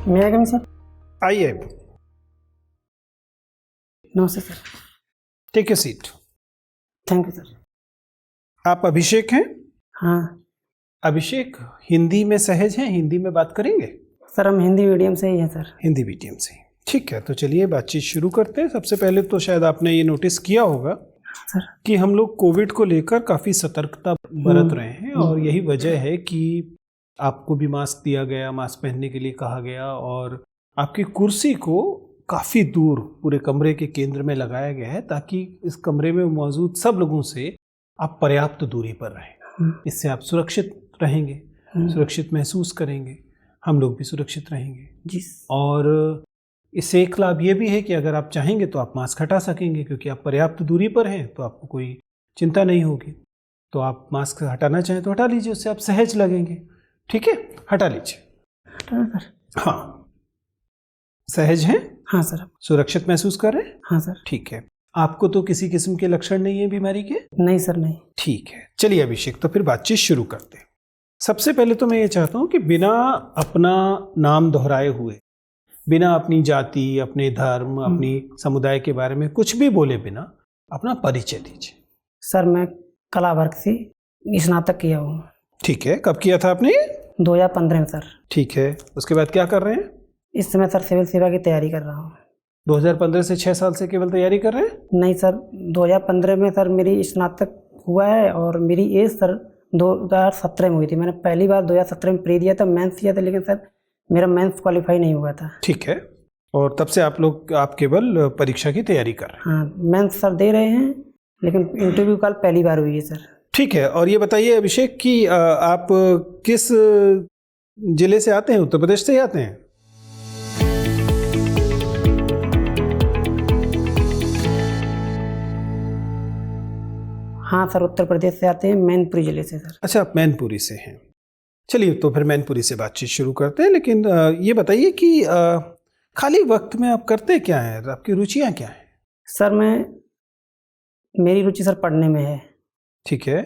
मैं कम सर। आइए, नमस्ते सर। Take a seat. Thank you sir. आप अभिषेक हैं? हाँ अभिषेक हिंदी में सहज हैं? हिंदी में बात करेंगे? सर, हम हिंदी मीडियम से ही हैं सर। हिंदी मीडियम से, ठीक है। तो चलिए बातचीत शुरू करते हैं। सबसे पहले तो शायद आपने ये नोटिस किया होगा सर। कि हम लोग कोविड को लेकर काफ़ी सतर्कता बरत रहे हैं और यही वजह है कि आपको भी मास्क दिया गया, मास्क पहनने के लिए कहा गया और आपकी कुर्सी को काफ़ी दूर पूरे कमरे के केंद्र में लगाया गया है ताकि इस कमरे में मौजूद सब लोगों से आप पर्याप्त दूरी पर रहें। इससे आप सुरक्षित रहेंगे, सुरक्षित महसूस करेंगे, हम लोग भी सुरक्षित रहेंगे जी। और इससे एक लाभ ये भी है कि अगर आप चाहेंगे तो आप मास्क हटा सकेंगे, क्योंकि आप पर्याप्त दूरी पर हैं तो आपको कोई चिंता नहीं होगी। तो आप मास्क हटाना चाहें तो हटा लीजिए, उससे आप सहज लगेंगे। ठीक है, हटा लीजिए। हटा सर। हाँ, सहज हैं? हाँ सर। सुरक्षित महसूस कर रहे हैं? हाँ सर। ठीक है। आपको तो किसी किस्म के लक्षण नहीं है बीमारी के? नहीं सर, नहीं। ठीक है, चलिए अभिषेक, तो फिर बातचीत शुरू करते हैं। सबसे पहले तो मैं ये चाहता हूँ कि बिना अपना नाम दोहराए हुए, बिना अपनी जाति, अपने धर्म, अपनी समुदाय के बारे में कुछ भी बोले बिना अपना परिचय दीजिए। सर, मैं कला वर्ग से स्नातक किया हूँ। ठीक है, कब किया था आपने? 2015 में सर। ठीक है, उसके बाद क्या कर रहे हैं? इस समय सर सिविल सेवा की तैयारी कर रहा हूँ। 2015 से 6 साल से केवल तैयारी कर रहे हैं? नहीं सर, 2015 में सर मेरी स्नातक हुआ है और मेरी एज सर 2017 में हुई थी। मैंने पहली बार 2017 में प्री दिया था, मेंस दिया था, लेकिन सर मेरा मेंस क्वालिफाई नहीं हुआ था। ठीक है, और तब से आप केवल परीक्षा की तैयारी कर रहे हैं? हाँ, मेंस सर दे रहे हैं, लेकिन इंटरव्यू कल पहली बार हुई है सर। ठीक है, और ये बताइए अभिषेक कि आप किस जिले से आते हैं? उत्तर प्रदेश से ही आते हैं? हाँ सर, उत्तर प्रदेश से आते हैं, मैनपुरी जिले से सर। अच्छा, आप मैनपुरी से हैं। चलिए, तो फिर मैनपुरी से बातचीत शुरू करते हैं। लेकिन ये बताइए कि खाली वक्त में आप करते क्या हैं? आपकी रुचियाँ क्या हैं? सर मेरी रुचि सर पढ़ने में है। ठीक है,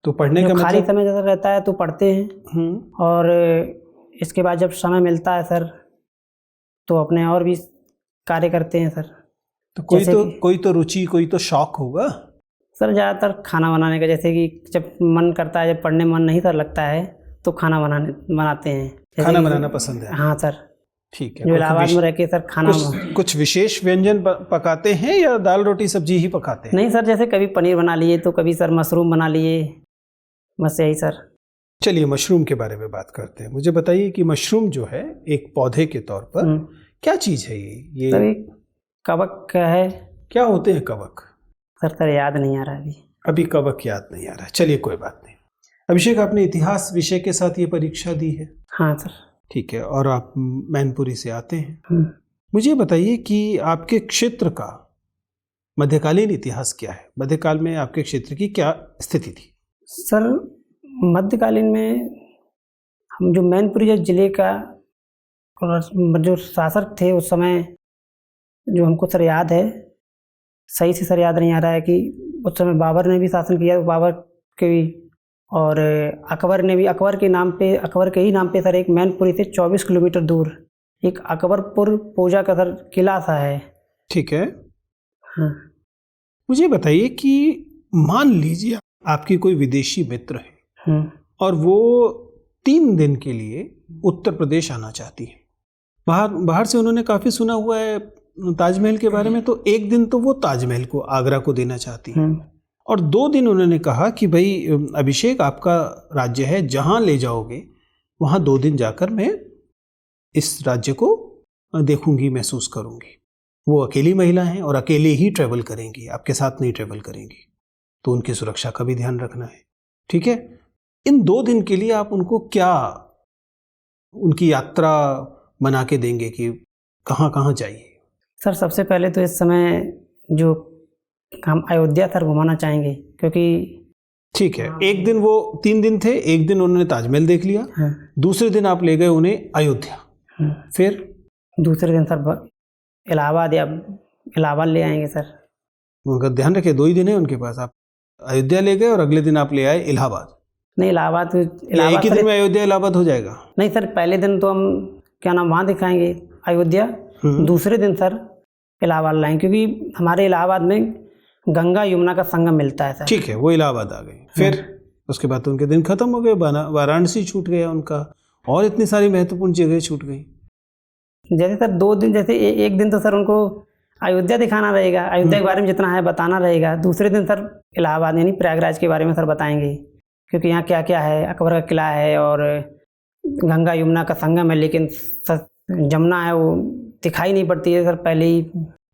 तो पढ़ने का खाली मतलब? समय जैसा रहता है तो पढ़ते हैं और इसके बाद जब समय मिलता है सर तो अपने और भी कार्य करते हैं सर। तो कोई तो रुचि, कोई तो शौक होगा सर। ज़्यादातर खाना बनाने का, जैसे कि जब मन करता है, जब पढ़ने मन नहीं सर लगता है तो खाना बनाते हैं। खाना बनाना पसंद है? हाँ सर। ठीक है। जो इलाहाबाद में रह के सर खाना कुछ विशेष व्यंजन पकाते हैं या दाल रोटी सब्जी ही पकाते हैं? नहीं सर, जैसे कभी पनीर बना लिए तो कभी सर मशरूम बना लिए, बस यही सर। चलिए मशरूम के बारे में बात करते हैं। मुझे बताइए कि मशरूम जो है एक पौधे के तौर पर क्या चीज़ है? ये सर एक कवक का है। क्या होते हैं कवक? सर याद नहीं आ रहा अभी कवक याद नहीं आ रहा। चलिए कोई बात नहीं। अभिषेक, आपने इतिहास विषय के साथ ये परीक्षा दी है? हाँ सर। ठीक है, और आप मैनपुरी से आते हैं। मुझे बताइए कि आपके क्षेत्र का मध्यकालीन इतिहास क्या है? मध्यकाल में आपके क्षेत्र की क्या स्थिति थी? सर मध्यकालीन में हम जो मैनपुरी जिले का जो शासक थे उस समय, जो हमको सर याद है, सही से सर याद नहीं आ रहा है कि उस समय बाबर ने भी शासन किया, बाबर के भी, और अकबर ने भी। अकबर के ही नाम पे सर एक मैनपुरी से 24 किलोमीटर दूर एक अकबरपुर पूजा का सर किला सा है। ठीक है। हाँ। मुझे बताइए कि मान लीजिए आपकी कोई विदेशी मित्र है और वो 3 दिन के लिए उत्तर प्रदेश आना चाहती है। बाहर से उन्होंने काफ़ी सुना हुआ है ताजमहल के बारे में, तो 1 दिन तो वो ताजमहल को, आगरा को देना चाहती है और 2 दिन उन्होंने कहा कि भाई अभिषेक, आपका राज्य है, जहाँ ले जाओगे वहाँ 2 दिन जाकर मैं इस राज्य को देखूंगी, महसूस करूंगी। वो अकेली महिला हैं और अकेले ही ट्रेवल करेंगी, आपके साथ नहीं ट्रेवल करेंगी, तो उनकी सुरक्षा का भी ध्यान रखना है। ठीक है, इन 2 दिन के लिए आप उनको क्या उनकी यात्रा बना के देंगे कि कहाँ कहाँ जाइए? सर सबसे पहले तो इस समय जो हम अयोध्या सर घुमाना चाहेंगे, क्योंकि ठीक है, 1 दिन, वो 3 दिन थे, 1 दिन उन्होंने ताजमहल देख लिया, दूसरे दिन आप ले गए उन्हें अयोध्या, फिर दूसरे दिन सर इलाहाबाद ले आएंगे सर। उनका ध्यान रखिए, 2 ही दिन है उनके पास। आप अयोध्या ले गए और अगले दिन आप ले आए इलाहाबाद। नहीं, इलाहाबाद एक ही दिन में अयोध्या इलाहाबाद हो जाएगा? नहीं सर, पहले दिन तो हम क्या नाम वहाँ दिखाएंगे अयोध्या, दूसरे दिन सर इलाहाबाद लाएंगे, क्योंकि हमारे इलाहाबाद में गंगा यमुना का संगम मिलता है सर। ठीक है, वो इलाहाबाद आ गए, फिर उसके बाद तो उनके दिन खत्म हो गए, वाराणसी छूट गया उनका, और इतनी सारी महत्वपूर्ण जगह छूट गई। जैसे सर 2 दिन, जैसे एक दिन तो सर उनको अयोध्या दिखाना रहेगा, अयोध्या के बारे में जितना है बताना रहेगा, दूसरे दिन सर इलाहाबाद यानी प्रयागराज के बारे में सर बताएंगे, क्योंकि यहाँ क्या क्या है, अकबर का किला है और गंगा यमुना का संगम है, लेकिन सर जमुना है वो दिखाई नहीं पड़ती है सर, पहले ही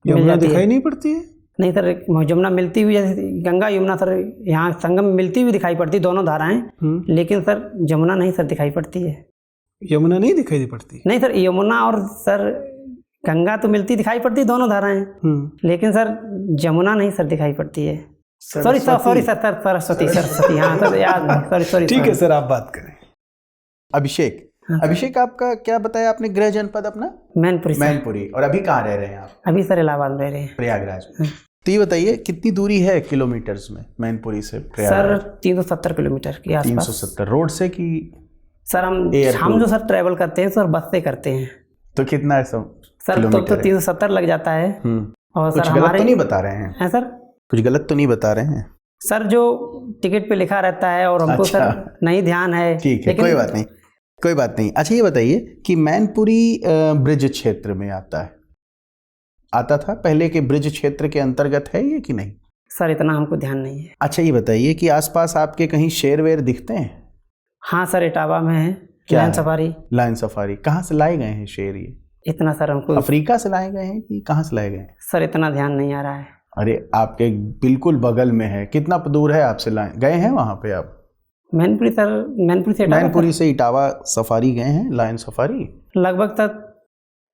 यमुना दिखाई नहीं पड़ती है? नहीं सर, जमुना मिलती हुई, जैसे गंगा यमुना सर यहाँ संगम में मिलती हुई दिखाई पड़ती, दोनों धाराएं, लेकिन सर जमुना नहीं सर दिखाई पड़ती है। यमुना नहीं दिखाई पड़ती? नहीं सर, यमुना और सर गंगा तो मिलती दिखाई पड़ती दोनों धाराएं, लेकिन सर जमुना नहीं सर दिखाई पड़ती है। सॉरी सर, सरस्वती, हाँ सर याद, सॉरी। ठीक है सर, आप बात करें। अभिषेक, अभिषेक आपका क्या बताया आपने गृह जनपद अपना? मैनपुरी। और अभी कहाँ रह रहे हैं आप? अभी सर इलाहाबाद रह रहे हैं, प्रयागराज में। तो ये बताइए कितनी दूरी है किलोमीटर्स में मैनपुरी से प्रयागराज? सर 370 किलोमीटर के आसपास। 370 रोड से कि सर हम जो सर ट्रैवल करते हैं सर बस से करते हैं। तो कितना है सर? तो 370 लग जाता है। और कुछ सर गलत तो नहीं बता रहे हैं? सर कुछ गलत तो नहीं बता रहे हैं सर? जो टिकट पे लिखा रहता है और हमको अच्छा। सर नहीं ध्यान है। ठीक है, कोई बात नहीं। अच्छा ये बताइए कि मैनपुरी ब्रिज क्षेत्र में आता था पहले के ब्रिज क्षेत्र के अंतर्गत है ये कि नहीं? सर इतना हमको ध्यान नहीं है। अच्छा ये बताइए कि आसपास आपके कहीं शेर वेर दिखते हैं? हाँ सर, इटावा में है लायन सफारी। कहाँ से लाए गए हैं शेर? ये इतना सर हमको अफ्रीका से लाए गए हैं कि कहाँ से लाए गए हैं? सर इतना ध्यान नहीं आ रहा है। अरे आपके बिल्कुल बगल में है, कितना दूर है आपसे गए हैं वहाँ पे आप? मैनपुरी से इटावा सफारी गए हैं, लायन सफारी? लगभग तक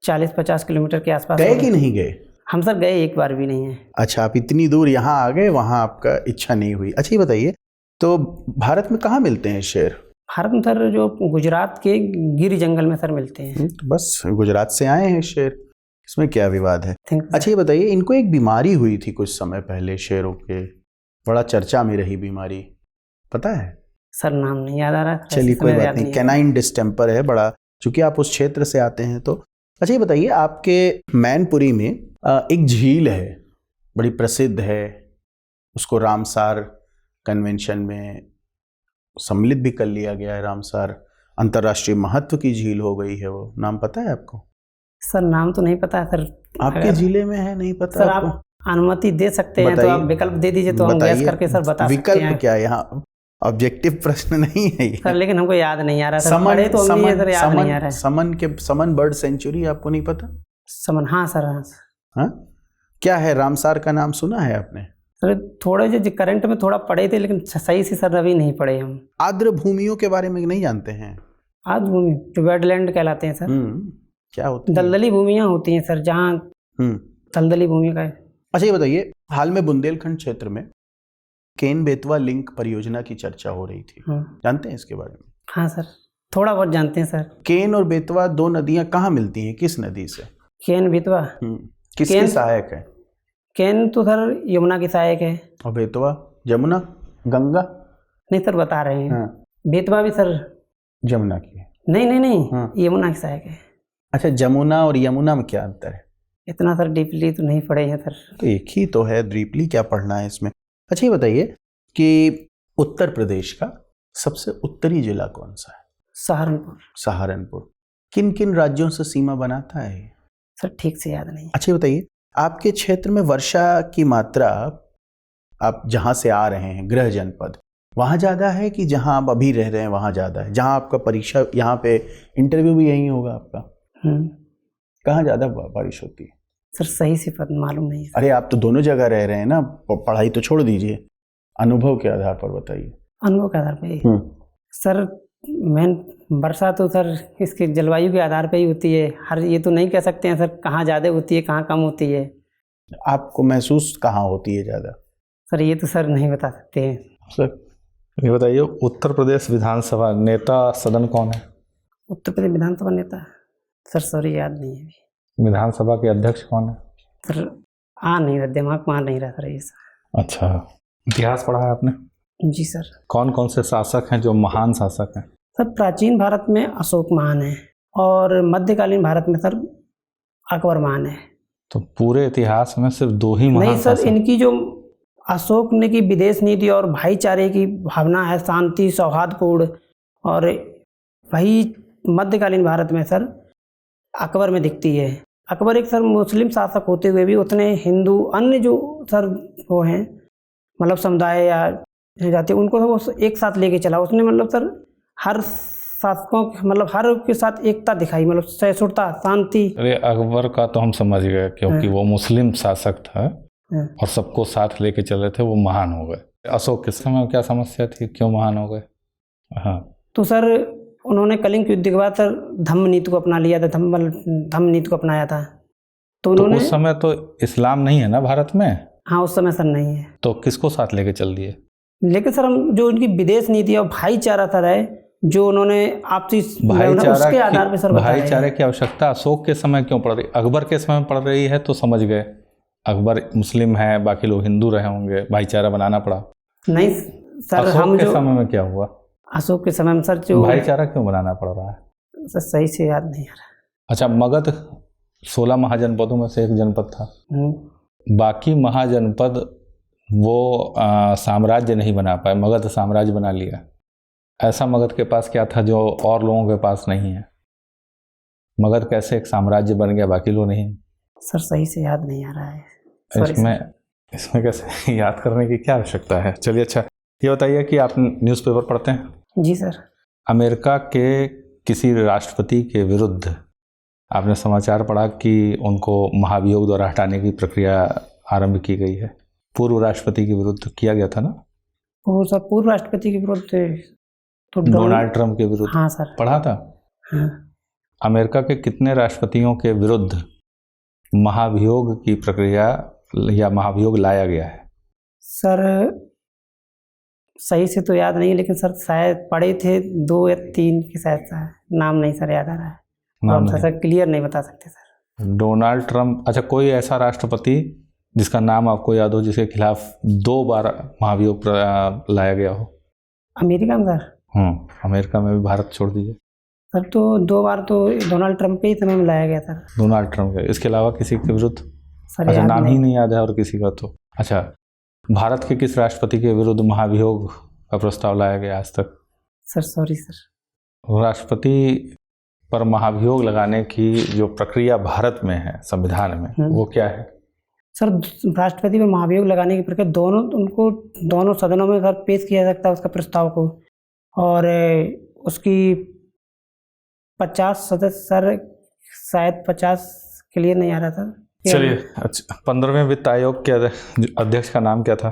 40-50 किलोमीटर के आसपास। गए कि नहीं गए? हम सर गए एक बार भी नहीं है। अच्छा, आप इतनी दूर यहाँ आ गए, वहाँ आपका इच्छा नहीं हुई। अच्छा ये बताइए तो भारत में कहाँ मिलते हैं शेर? भारत में सर जो गुजरात के गिर जंगल में सर मिलते हैं। तो बस गुजरात से आए हैं शेर, इसमें क्या विवाद है? अच्छा ये बताइए, इनको एक बीमारी हुई थी कुछ समय पहले शेरों के, बड़ा चर्चा में रही बीमारी, पता है? सर नाम नहीं याद आ रहा। चलिए कोई बात नहीं, कैनाइन डिस्टेम्पर है बड़ा, चूंकि आप उस क्षेत्र से आते हैं तो। अच्छा ये बताइए, आपके मैनपुरी में एक झील है बड़ी प्रसिद्ध है, उसको रामसार कन्वेंशन में सम्मिलित भी कर लिया गया है। रामसार अंतर्राष्ट्रीय महत्व की झील हो गई है, वो नाम पता है आपको? सर नाम तो नहीं पता है सर। आपके जिले में है, नहीं पता सर? आप अनुमति दे सकते हैं तो आप विकल्प दे दीजिए तो हम गैस करके सर बता सकते हैं। विकल्प क्या है यहाँ? ऑब्जेक्टिव प्रश्न नहीं है ये सर, लेकिन हमको याद नहीं आ रहा सर। समन बर्ड सेंचुरी आपको नहीं पता? समन, हाँ सर। हाँ, क्या है? रामसार का नाम सुना है आपने? सर थोड़े जो करंट में थोड़ा पढ़े थे, लेकिन सही से सर अभी नहीं पढ़े हम। आर्द्र भूमियों के बारे में नहीं जानते हैं? आर्द्र भूमि जो वेटलैंड कहलाते हैं सर। क्या होती है? दलदली भूमियाँ होती हैं सर, जहाँ दलदली भूमि का है। अच्छा ये बताइए, हाल में बुंदेलखंड क्षेत्र में केन बेतवा लिंक परियोजना की चर्चा हो रही थी, जानते हैं इसके बारे में? हाँ सर, थोड़ा बहुत जानते हैं सर। केन और बेतवा दो नदियां कहाँ मिलती हैं, किस नदी से? केन बेतवा किसकी सहायक है? केन तो सर यमुना की सहायक है। और बेतवा जमुना, गंगा? नहीं सर, बता रहे हैं। बेतवा भी सर जमुना की है। नहीं, यमुना की सहायक है। अच्छा, जमुना और यमुना में क्या अंतर है? इतना सर डीपली तो नहीं पढ़े हैं सर। तो एक ही तो है, डीपली क्या पढ़ना है इसमें? अच्छा ये बताइए कि उत्तर प्रदेश का सबसे उत्तरी जिला कौन सा है? सहारनपुर। किन किन राज्यों से सीमा बनाता है सर? ठीक से याद नहीं। अच्छा ये बताइए, आपके क्षेत्र में वर्षा की मात्रा, आप जहां से आ रहे हैं गृह जनपद, वहां ज्यादा है कि जहां आप अभी रह रहे हैं वहां ज्यादा है? जहां आपका परीक्षा, यहाँ पे इंटरव्यू भी यही होगा आपका, कहाँ ज्यादा बारिश होती है? सर सही से मालूम नहीं है। अरे आप तो दोनों जगह रह रहे हैं ना, पढ़ाई तो छोड़ दीजिए, अनुभव के आधार पर बताइए। अनुभव के आधार पर सर, मेन वर्षा तो सर इसके जलवायु के आधार पे ही होती है। हर ये तो नहीं कह सकते हैं सर कहाँ ज़्यादा होती है कहाँ कम होती है। आपको महसूस कहाँ होती है ज़्यादा? सर ये तो सर नहीं बता सकते हैं। सर ये बताइए, उत्तर प्रदेश विधानसभा नेता सदन कौन है? उत्तर प्रदेश विधानसभा नेता सर सॉरी याद नहीं है अभी। विधानसभा के अध्यक्ष कौन है? सर नहीं रहा, दिमाग में आ नहीं रहा सर ये सर। अच्छा, इतिहास पढ़ा है आपने? जी सर। कौन कौन से शासक हैं जो महान शासक हैं? सर प्राचीन भारत में अशोक महान है और मध्यकालीन भारत में सर अकबर महान है। तो पूरे इतिहास में सिर्फ 2 ही महान नहीं सर, शासक। इनकी जो अशोक ने की विदेश नीति और भाईचारे की भावना है, शांति सौहार्दपूर्ण, और वही मध्यकालीन भारत में सर अकबर में दिखती है। अकबर एक सर मुस्लिम शासक होते हुए भी उतने हिंदू अन्य जो सर वो हैं मतलब समुदाय या जाति, उनको वो एक साथ लेके चला उसने। मतलब सर हर शासकों मतलब हर के साथ एकता दिखाई, मतलब सहिष्णुता, शांति। अरे अकबर का तो हम समझ गए, क्योंकि वो मुस्लिम शासक था और सबको साथ लेके चले थे, वो महान हो गए। अशोक के समय क्या समस्या थी, क्यों महान हो गए? हाँ, तो सर उन्होंने कलिंग युद्ध के बाद सर धम्म नीति को अपना लिया था, धम्म नीति को अपनाया था। तो उन्होंने उस समय तो इस्लाम नहीं है ना भारत में? हाँ, उस समय सर नहीं है। तो किसको साथ लेके चल दिए? लेकिन सर हम जो उनकी विदेश नीति और भाईचारा सर है जो उन्होंने आपसी उसके आधार पर सर बताया। भाईचारे की आवश्यकता अशोक के समय क्यों पड़ रही, अकबर के समय पड़ रही है? तो समझ गए, अकबर मुस्लिम है, बाकी लोग हिंदू रहे होंगे, भाईचारा बनाना पड़ा। नहीं सर, हम के जो समय में क्या हुआ? अशोक के समय में सर जो भाईचारा क्यों बनाना पड़ रहा है? सर सही से याद नहीं आ रहा। अच्छा, मगध 16 महाजनपदों में से एक जनपद था। बाकी महाजनपद वो साम्राज्य नहीं बना पाए, मगध साम्राज्य बना लिया। ऐसा मगध के पास क्या था जो और लोगों के पास नहीं है? मगध कैसे एक साम्राज्य बन गया, बाकी लोग नहीं? सर सही से याद नहीं आ रहा है। इसमें कैसे याद करने की क्या आवश्यकता है? चलिए, अच्छा ये बताइए कि आप न्यूज़पेपर पढ़ते हैं? जी सर। अमेरिका के किसी राष्ट्रपति के विरुद्ध आपने समाचार पढ़ा कि उनको महाभियोग द्वारा हटाने की प्रक्रिया आरंभ की गई है। पूर्व राष्ट्रपति के विरुद्ध किया गया था ना? वो सर पूर्व राष्ट्रपति के विरुद्ध तो डोनाल्ड ट्रंप के विरुद्ध। हाँ सर, पढ़ा था। हाँ। अमेरिका के कितने राष्ट्रपतियों के विरुद्ध महाभियोग की प्रक्रिया या महाभियोग लाया गया है? सर सही से तो याद नहीं, लेकिन सर शायद पढ़े थे 2 या 3 के शायद, नाम नहीं सर याद आ रहा है। नाम सर क्लियर नहीं बता सकते सर। Donald Trump. अच्छा, कोई ऐसा राष्ट्रपति जिसका नाम आपको याद हो, जिसके खिलाफ 2 बार महाभियोग लाया गया हो? अमेरिका में सर? अमेरिका में भी, भारत छोड़ दीजिए सर। तो 2 बार तो डोनाल्ड ट्रंप के ही समय में लाया गया था। डोनाल्ड ट्रंप के, इसके अलावा किसी के विरुद्ध? सर अच्छा, नाम ही नहीं याद है और किसी का तो। अच्छा, भारत के किस राष्ट्रपति के विरुद्ध महाभियोग का प्रस्ताव लाया गया आज तक? Sir sorry sir. राष्ट्रपति पर महाभियोग लगाने की जो प्रक्रिया भारत में है संविधान में, वो क्या है? सर राष्ट्रपति पर महाभियोग लगाने की प्रक्रिया दोनों सदनों में सर पेश किया जा सकता है उसका प्रस्ताव को, और उसकी 50 सदस्य सर, शायद 50 क्लियर नहीं आ रहा था। चलिए, अच्छा 15वें वित्त आयोग के अध्यक्ष का नाम क्या था?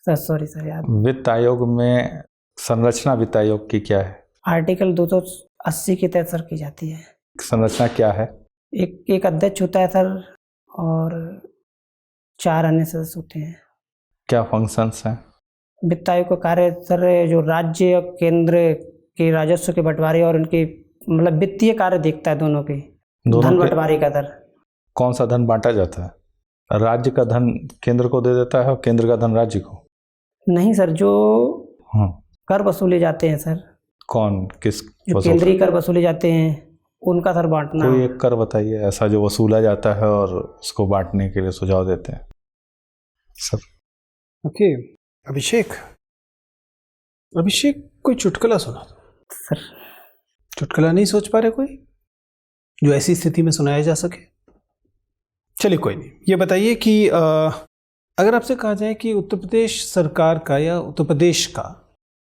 सर सॉरी सर याद। वित्त आयोग में संरचना वित्त आयोग की क्या है? आर्टिकल 280 के तहत सर की जाती है। संरचना क्या है? एक अध्यक्ष होता है सर और 4 अन्य सदस्य होते हैं। क्या फंक्शंस हैं? वित्त आयोग का कार्य सर जो राज्य और केंद्र के राजस्व के बंटवारे और उनके मतलब वित्तीय कार्य देखता है, दोनों के धन बंटवारे का। सर कौन सा धन बांटा जाता है? राज्य का धन केंद्र को दे देता है और केंद्र का धन राज्य को? नहीं सर, जो कर वसूले जाते हैं सर। कौन, किस? जो केंद्रीय कर वसूले जाते हैं उनका सर बांटना। कोई एक कर बताइए ऐसा जो वसूला जाता है और उसको बांटने के लिए सुझाव देते हैं सर। ओके, अभिषेक कोई चुटकुला सुना दो सर। चुटकुला नहीं सोच पा रहे कोई जो ऐसी स्थिति में सुनाया जा सके? चलिए कोई नहीं, ये बताइए कि अगर आपसे कहा जाए कि उत्तर प्रदेश सरकार का या उत्तर प्रदेश का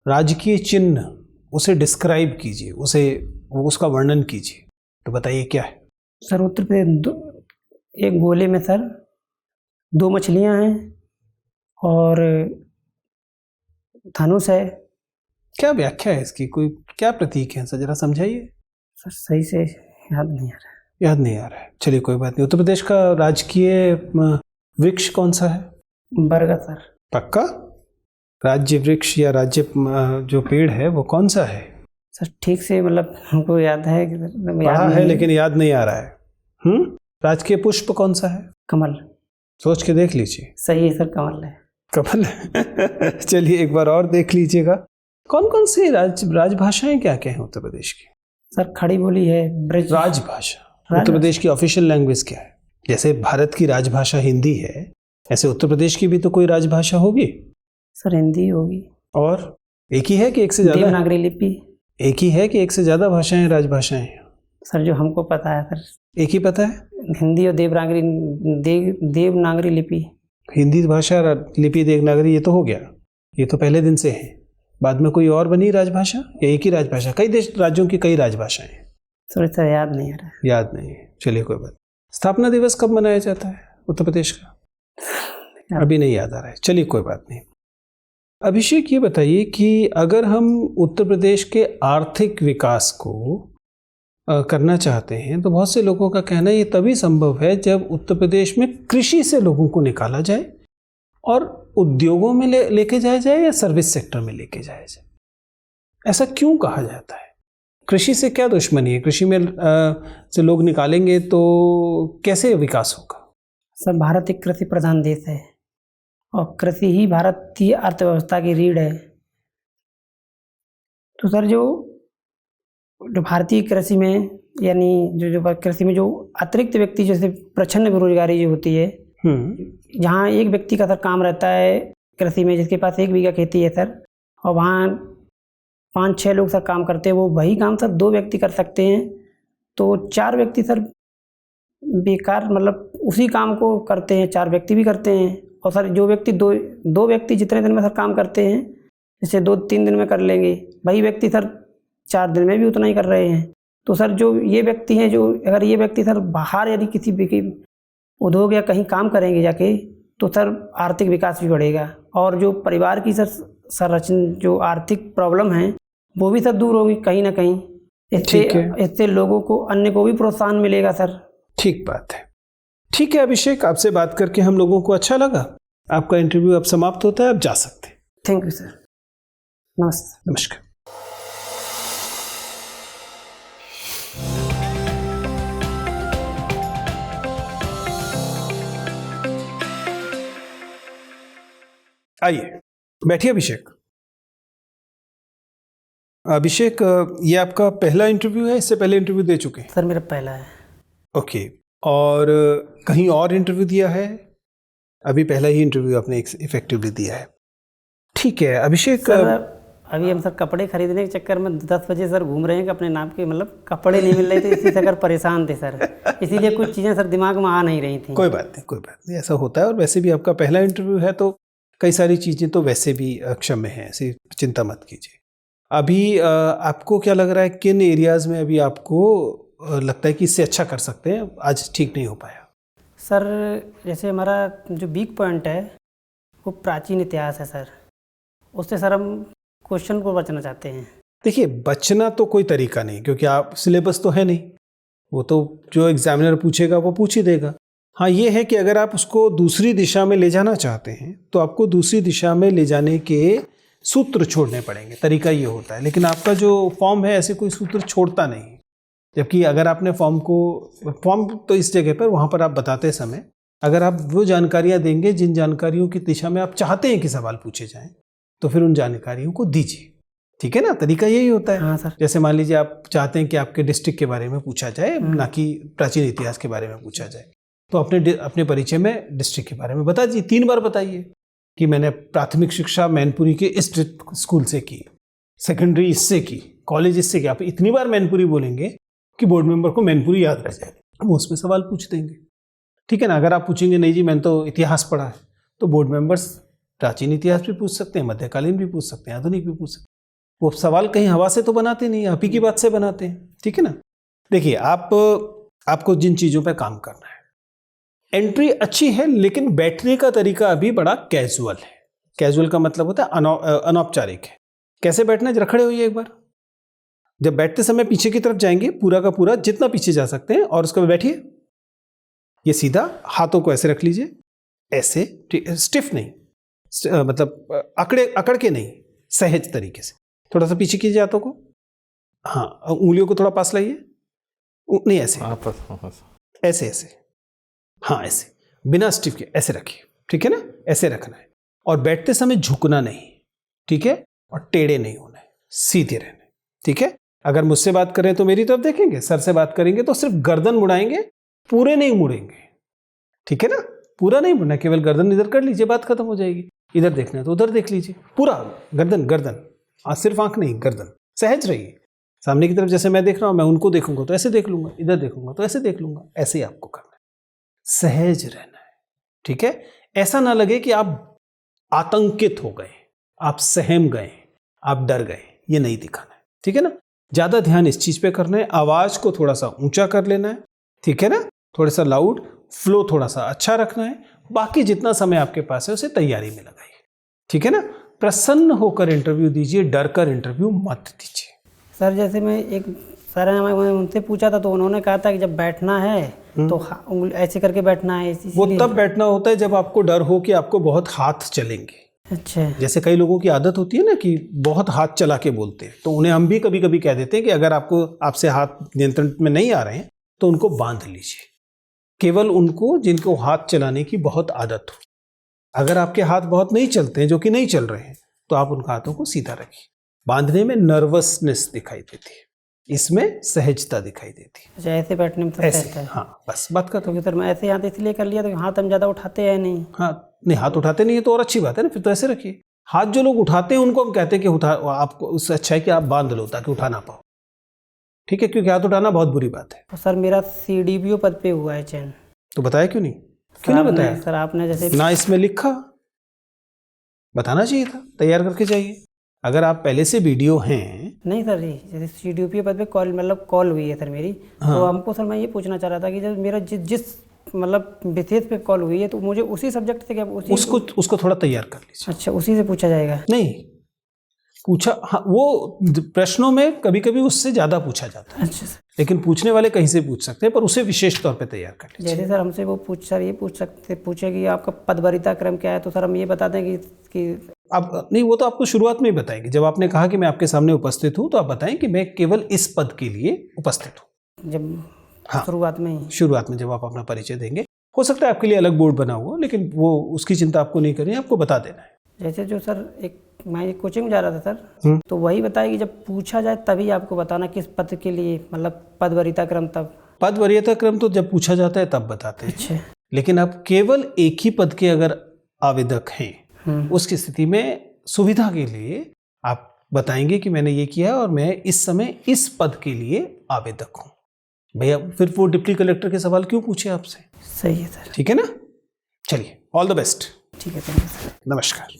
राजकीय चिन्ह, उसे डिस्क्राइब कीजिए, उसका वर्णन कीजिए, तो बताइए क्या है? सर उत्तर प्रदेश एक गोले में सर 2 मछलियां हैं और धनुष है। क्या व्याख्या है इसकी? कोई क्या प्रतीक है सर, जरा समझाइए। सर सही से याद नहीं आ रहा है। चलिए कोई बात नहीं। उत्तर प्रदेश का राजकीय वृक्ष कौन सा है? बरगद सर। पक्का? राज्य वृक्ष या राज्य जो पेड़ है वो कौन सा है? सर ठीक से मतलब हमको याद है, पढ़ा है लेकिन याद नहीं आ रहा है। राजकीय पुष्प कौन सा है? कमल। सोच के देख लीजिए। सही है सर, कमल है। कमल है। चलिए एक बार और देख लीजिएगा। कौन कौन सी राजभाषाएं क्या क्या हैं उत्तर प्रदेश की? सर खड़ी बोली है, ब्रज राजभाषा उत्तर प्रदेश की ऑफिशियल लैंग्वेज क्या है? जैसे भारत की राजभाषा हिंदी है, ऐसे उत्तर प्रदेश की भी तो कोई राजभाषा होगी। सर हिंदी होगी। और एक ही है कि एक से ज्यादा? देवनागरी लिपि। एक ही है कि एक से ज्यादा भाषाएं राजभाषाएं? सर जो हमको पता है सर, एक ही पता है, हिंदी और देवनागरी लिपि। हिंदी भाषा लिपि देवनागरी, ये तो हो गया, ये तो पहले दिन से है। बाद में कोई और बनी राजभाषा या एक ही राजभाषा? कई देश राज्यों की कई राजभाषाएं हैं। सर याद नहीं आ रहा। याद नहीं है, चलिए कोई बात। स्थापना दिवस कब मनाया जाता है उत्तर प्रदेश का? अभी नहीं याद आ रहा है, चलिए कोई बात नहीं। अभिषेक ये बताइए कि अगर हम उत्तर प्रदेश के आर्थिक विकास को करना चाहते हैं तो बहुत से लोगों का कहना ये तभी संभव है जब उत्तर प्रदेश में कृषि से लोगों को निकाला जाए और उद्योगों में लेके जाया जाए या सर्विस सेक्टर में लेके जाया जाए। ऐसा क्यों कहा जाता है? कृषि से क्या दुश्मनी है? कृषि में से लोग निकालेंगे तो कैसे विकास होगा? सर भारत एक कृषि प्रधान देश है और कृषि ही भारत की अर्थव्यवस्था की रीढ़ है। तो सर जो भारतीय कृषि में यानी जो कृषि में जो अतिरिक्त व्यक्ति, जैसे प्रच्छन्न बेरोजगारी जो होती है, जहाँ एक व्यक्ति का सर काम रहता है कृषि में, जिसके पास 1 बीघा खेती है सर, और वहाँ 5-6 लोग सर काम करते हैं, वो वही काम सर 2 व्यक्ति कर सकते हैं। तो 4 व्यक्ति सर बेकार, मतलब उसी काम को करते हैं, 4 व्यक्ति भी करते हैं। और सर जो व्यक्ति दो व्यक्ति जितने दिन में सर काम करते हैं, जैसे 2-3 दिन में कर लेंगे, वही व्यक्ति सर 4 दिन में भी उतना ही कर रहे हैं। तो सर जो ये व्यक्ति हैं, जो अगर ये व्यक्ति सर बाहर यदि किसी भी उद्योग या कहीं काम करेंगे जाके, तो सर आर्थिक विकास भी बढ़ेगा और जो परिवार की सर संरचना, जो आर्थिक प्रॉब्लम है, वो भी सर दूर होगी कहीं ना कहीं। इससे लोगों को, अन्य को भी प्रोत्साहन मिलेगा सर। ठीक बात है। ठीक है अभिषेक, आपसे बात करके हम लोगों को अच्छा लगा। आपका इंटरव्यू अब समाप्त होता है, आप जा सकते हैं। Thank you sir. नमस्ते। नमस्कार। आइए बैठिए अभिषेक। अभिषेक, ये आपका पहला इंटरव्यू है? इससे पहले इंटरव्यू दे चुके हैं? सर मेरा पहला है। ओके, और कहीं और इंटरव्यू दिया है? अभी पहला ही इंटरव्यू आपने इफेक्टिवली दिया है। ठीक है अभिषेक। सर अभी हम सर कपड़े खरीदने के चक्कर में 10 बजे सर घूम रहे हैं कि अपने नाप के, मतलब कपड़े नहीं मिल रहे थे, इसी से अगर परेशान थे सर, इसीलिए कुछ चीज़ें सर दिमाग में आ नहीं रही थी। कोई बात नहीं, कोई बात नहीं, ऐसा होता है। और वैसे भी आपका पहला इंटरव्यू है तो कई सारी चीज़ें तो वैसे भी क्षम्य हैं, ऐसी चिंता मत कीजिए। अभी आपको क्या लग रहा है, किन एरियाज़ में अभी आपको लगता है कि इससे अच्छा कर सकते हैं, आज ठीक नहीं हो पाया? सर जैसे हमारा जो वीक पॉइंट है वो प्राचीन इतिहास है सर, उससे सर हम क्वेश्चन को बचना चाहते हैं। देखिए बचना तो कोई तरीका नहीं, क्योंकि आप सिलेबस तो है नहीं, वो तो जो एग्जामिनर पूछेगा वो पूछ ही देगा। हाँ ये है कि अगर आप उसको दूसरी दिशा में ले जाना चाहते हैं तो आपको दूसरी दिशा में ले जाने के सूत्र छोड़ने पड़ेंगे, तरीका ये होता है। लेकिन आपका जो फॉर्म है ऐसे कोई सूत्र छोड़ता नहीं। जबकि अगर आपने फॉर्म तो इस जगह पर, वहाँ पर आप बताते समय अगर आप वो जानकारियाँ देंगे जिन जानकारियों की दिशा में आप चाहते हैं कि सवाल पूछे जाएं, तो फिर उन जानकारियों को दीजिए। ठीक है ना, तरीका यही होता है। हाँ सर। जैसे मान लीजिए आप चाहते हैं कि आपके डिस्ट्रिक्ट के बारे में पूछा जाए, ना कि प्राचीन इतिहास के बारे में पूछा जाए, तो अपने परिचय में डिस्ट्रिक्ट के बारे में बता दीजिए। 3 बार बताइए कि मैंने प्राथमिक शिक्षा मैनपुरी के इस स्कूल से की, सेकेंडरी इससे की, कॉलेज इससे की। आप इतनी बार मैनपुरी बोलेंगे कि बोर्ड मेंबर को मैनपुरी याद रह जाए, वो उसमें सवाल पूछ देंगे। ठीक है ना। अगर आप पूछेंगे नहीं जी मैंने तो इतिहास पढ़ा है, तो बोर्ड मेंबर्स प्राचीन इतिहास भी पूछ सकते हैं, मध्यकालीन भी पूछ सकते हैं, आधुनिक भी पूछ सकते हैं। वो सवाल कहीं हवा से तो बनाते नहीं, आप ही की बात से बनाते हैं। ठीक है ना। देखिए आपको जिन चीज़ों पर काम करना है, एंट्री अच्छी है लेकिन बैठने का तरीका अभी बड़ा कैजुअल है। कैजुअल का मतलब होता है अनौपचारिक है। कैसे बैठना है, जरा खड़े होइए एक बार। जब बैठते समय पीछे की तरफ जाएंगे, पूरा का पूरा जितना पीछे जा सकते हैं, और उसके बाद बैठिए। ये सीधा, हाथों को ऐसे रख लीजिए, ऐसे, स्टिफ नहीं, मतलब अकड़ के नहीं, सहज तरीके से। थोड़ा सा पीछे कीजिए हाथों को। हाँ, उंगलियों को थोड़ा पास लाइए। नहीं ऐसे, ऐसे ऐसे, हाँ ऐसे, बिना स्टिफ के ऐसे रखिए। ठीक है ना, ऐसे रखना है। और बैठते समय झुकना नहीं, ठीक है, और टेढ़े नहीं होना है, सीधे रहना है। ठीक है। अगर मुझसे बात करें तो मेरी तरफ देखेंगे, सर से बात करेंगे तो सिर्फ गर्दन मुड़ाएंगे, पूरे नहीं मुड़ेंगे, ठीक है ना? पूरा नहीं मुड़ना, केवल गर्दन इधर कर लीजिए, बात खत्म हो जाएगी। इधर देखना है तो उधर देख लीजिए, पूरा गर्दन गर्दन, सिर्फ आंख नहीं, गर्दन। सहज रहिए, सामने की तरफ जैसे मैं देख रहा हूं, मैं उनको देखूंगा तो ऐसे देख लूंगा, इधर देखूंगा तो ऐसे देख लूंगा, ऐसे ही आपको करना है, सहज रहना है, ठीक है? ऐसा ना लगे कि आप आतंकित हो गए, आप सहम गए, आप डर गए, ये नहीं दिखाना है, ठीक है ना? ज्यादा ध्यान इस चीज पे करना है, आवाज को थोड़ा सा ऊंचा कर लेना है, ठीक है ना? थोड़ा सा लाउड, फ्लो थोड़ा सा अच्छा रखना है। बाकी जितना समय आपके पास है उसे तैयारी में लगाइए, ठीक है ना? प्रसन्न होकर इंटरव्यू दीजिए, डर कर इंटरव्यू मत दीजिए। सर जैसे मैं मैं उनसे पूछा था तो उन्होंने कहा था कि जब बैठना है तो ऐसे करके बैठना है। वो तब बैठना होता है जब आपको डर हो कि आपको बहुत हाथ चलेंगे। अच्छा। जैसे कई लोगों की आदत होती है ना कि बहुत हाथ चला के बोलते हैं, तो उन्हें हम भी कभी कभी कह देते हैं कि अगर आपसे हाथ नियंत्रण में नहीं आ रहे हैं तो उनको बांध लीजिए। केवल उनको जिनको हाथ चलाने की बहुत आदत हो। अगर आपके हाथ बहुत नहीं चलते हैं, जो कि नहीं चल रहे हैं, तो आप उनका हाथों को सीधा रखिए। बांधने में नर्वसनेस दिखाई देती है, इसमें सहजता दिखाई देती है। अच्छा, ऐसे बैठने में ऐसे, हाँ बस बात का। तो सर मैं ऐसे हाथ इसलिए कर लिया तो हाथ हम ज्यादा उठाते हैं नहीं। हाँ नहीं, हाथ उठाते नहीं है तो और अच्छी बात है ना, फिर तो ऐसे रखिए। हाथ जो लोग उठाते हैं उनको हम कहते हैं कि आपको उससे अच्छा है कि आप बांध लो ताकि उठा ना पाओ, ठीक है? क्योंकि हाथ उठाना बहुत बुरी बात है। तो सर मेरा CDPO पद पे हुआ है चयन, तो बताया क्यों नहीं? क्यों नहीं बताया? सर आपने जैसे ना इसमें लिखा, बताना चाहिए था, तैयार करके जाइए। अगर आप पहले से वीडियो हैं। नहीं सर जी, जैसे CDPO पद पे कॉल हुई है सर मेरी। हाँ। तो हमको सर मैं ये पूछना चाह रहा था कि जब मेरा जिस मतलब विशेष पे कॉल हुई है तो मुझे उसी सब्जेक्ट से क्या उसको थोड़ा तैयार कर लीजिए। अच्छा, उसी से पूछा जाएगा? नहीं पूछा, हाँ वो प्रश्नों में कभी कभी उससे ज्यादा पूछा जाता है। अच्छा सर। लेकिन पूछने वाले कहीं से पूछ सकते हैं, पर उसे विशेष तौर पे तैयार कर लीजिए। जैसे सर हमसे वो पूछे कि आपका पदवरीता क्रम क्या है, तो सर हम ये बता दें कि अब नहीं, वो तो आपको शुरुआत में ही बताएंगे। जब आपने कहा कि मैं आपके सामने उपस्थित हूँ तो आप बताएं कि मैं केवल इस पद के लिए उपस्थित हूँ। जब हाँ, शुरुआत में जब आप अपना परिचय देंगे, हो सकता है आपके लिए अलग बोर्ड बना हुआ, लेकिन वो उसकी चिंता आपको नहीं करनी है, आपको बता देना है। जैसे जो सर मैं कोचिंग में जा रहा था सर, तो वही बताया कि जब पूछा जाए तभी आपको बताना किस पद के लिए, मतलब पद वरीयता क्रम। तब पद वरीयता क्रम तो जब पूछा जाता है तब बताते हैं। अच्छा। लेकिन आप केवल एक ही पद के अगर आवेदक हैं, उसकी स्थिति में सुविधा के लिए आप बताएंगे कि मैंने ये किया और मैं इस समय इस पद के लिए आवेदक हूँ। भैया फिर वो डिप्टी कलेक्टर के सवाल क्यों पूछे आपसे? सही है सर। ठीक है ना? चलिए, ऑल द बेस्ट। ठीक है, थैंक यू सर। नमस्कार।